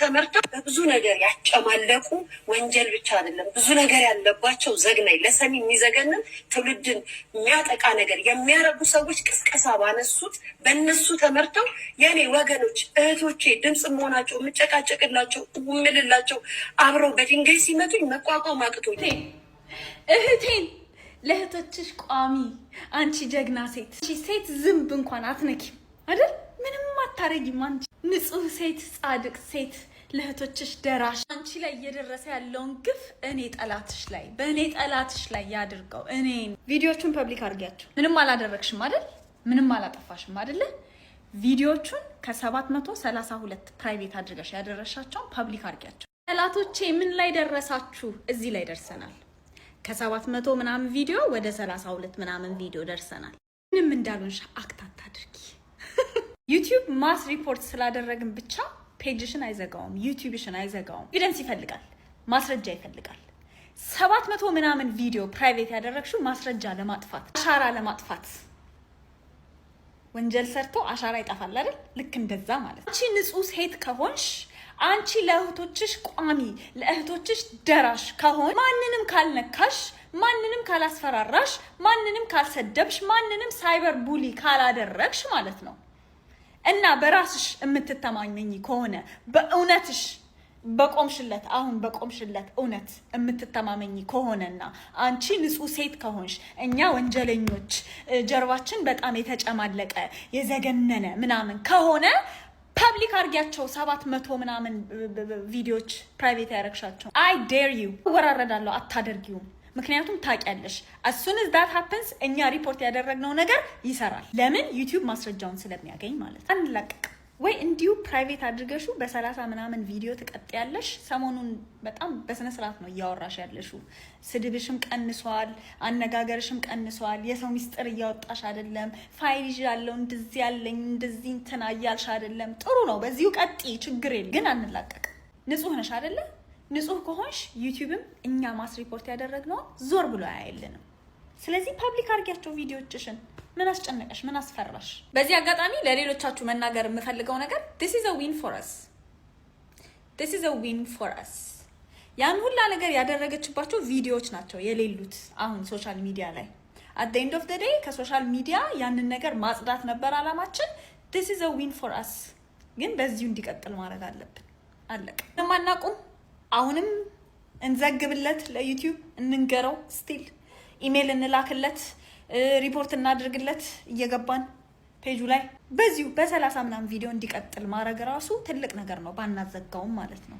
ተመርተው በብዙ ነገር ያጨማለቁ ወንጀል ብቻ አይደለም ብዙ ነገር ያለባቸው ዘግናኝ ለሰሚ የሚዘገንን ትውልድን የሚያጠቃ ነገር የሚያረጉ ሰዎች ቅስቀሳ ባነሱት በእነሱ ተመርተው የኔ ወገኖች እህቶቼ ድምፅ መሆናቸው የምጨቃጨቅላቸው የምልላቸው አብረው በድንጋይ ሲመቱኝ መቋቋም አቅቶኝ እህቴን ለእህቶችሽ ቋሚ አንቺ ጀግና ሴት ዝንብ እንኳን አትነኪም አይደል? ምንም አታረጊም አንቺ ንጹህ ሴት ጻድቅ ሴት ለእህቶችሽ ደራሽ አንቺ ላይ እየደረሰ ያለውን ግፍ እኔ ጠላትሽ ላይ ያድርገው። እኔ ቪዲዮቹን ፐብሊክ አድርጊያቸው። ምንም አላደረግሽም አይደል? ምንም አላጠፋሽም አይደለ? ቪዲዮቹን ከ732 ፕራይቬት አድርገሽ ያደረሻቸውን ፐብሊክ አድርጊያቸው። ጠላቶቼ ምን ላይ ደረሳችሁ? እዚህ ላይ ደርሰናል። ከ700 ምናምን ቪዲዮ ወደ 32 ምናምን ቪዲዮ ደርሰናል። ምንም እንዳልሆንሽ አክት አታድርጊ። ዩቲዩብ ማስ ሪፖርት ስላደረግን ብቻ ፔጅሽን አይዘጋውም፣ ዩቲዩብሽን አይዘጋውም። ኤቪደንስ ይፈልጋል፣ ማስረጃ ይፈልጋል። 700 ምናምን ቪዲዮ ፕራይቬት ያደረግሽው ማስረጃ ለማጥፋት አሻራ ለማጥፋት። ወንጀል ሰርቶ አሻራ ይጠፋል አይደል? ልክ እንደዛ ማለት። አንቺ ንጹህ ሴት ከሆንሽ አንቺ ለእህቶችሽ ቋሚ ለእህቶችሽ ደራሽ ከሆን ማንንም ካልነካሽ ማንንም ካላስፈራራሽ ማንንም ካልሰደብሽ ማንንም ሳይበር ቡሊ ካላደረግሽ ማለት ነው እና በራስሽ የምትተማመኝ ከሆነ በእውነትሽ በቆምሽለት አሁን በቆምሽለት እውነት የምትተማመኝ ከሆነና አንቺ ንጹህ ሴት ከሆንሽ እኛ ወንጀለኞች ጀርባችን በጣም የተጨማለቀ የዘገነነ ምናምን ከሆነ ፐብሊክ አርጊያቸው 700 ምናምን ቪዲዮዎች ፕራይቬት ያረክሻቸው። አይ ዴር ዩ ወራረዳለሁ አታደርጊውም። ምክንያቱም ታውቂያለሽ as soon as that happens እኛ ሪፖርት ያደረግነው ነገር ይሰራል። ለምን ዩቲዩብ ማስረጃውን ስለሚያገኝ ማለት ነው። አንላቀቅ ወይ እንዲሁ ፕራይቬት አድርገሹ በ30 ምናምን ቪዲዮ ትቀጥያለሽ። ሰሞኑን በጣም በስነ ስርዓት ነው እያወራሽ ያለሽው። ስድብሽም ቀንሷል፣ አነጋገርሽም ቀንሷል። የሰው ሚስጥር እያወጣሽ አይደለም። ፋይል ይዣለሁ እንደዚህ ያለኝ እንደዚህ እንትና እያልሽ አይደለም። ጥሩ ነው፣ በዚሁ ቀጥይ፣ ችግር የለም። ግን አንላቀቅ። ንጹህ ነሽ አይደለ? ንጹህ ከሆንሽ ዩቲዩብም እኛ ማስ ሪፖርት ያደረግነው ዞር ብሎ አያይልንም። ስለዚህ ፐብሊክ አድርጊያቸው ቪዲዮዎችሽን። ምን አስጨነቀሽ? ምን አስፈራሽ? በዚህ አጋጣሚ ለሌሎቻችሁ መናገር የምፈልገው ነገር this is a win for us ያን ሁላ ነገር ያደረገችባቸው ቪዲዮዎች ናቸው የሌሉት አሁን ሶሻል ሚዲያ ላይ። at the end of the day ከሶሻል ሚዲያ ያንን ነገር ማጽዳት ነበር አላማችን። this is a win for us ግን በዚሁ እንዲቀጥል ማድረግ አለብን። አለቀ። ለማናቁም አሁንም እንዘግብለት፣ ለዩቲዩብ እንንገረው፣ ስቲል ኢሜል እንላክለት፣ ሪፖርት እናድርግለት እየገባን ፔጁ ላይ በዚሁ በ30 ምናምን ቪዲዮ እንዲቀጥል ማድረግ ራሱ ትልቅ ነገር ነው፣ ባናዘጋውም ማለት ነው።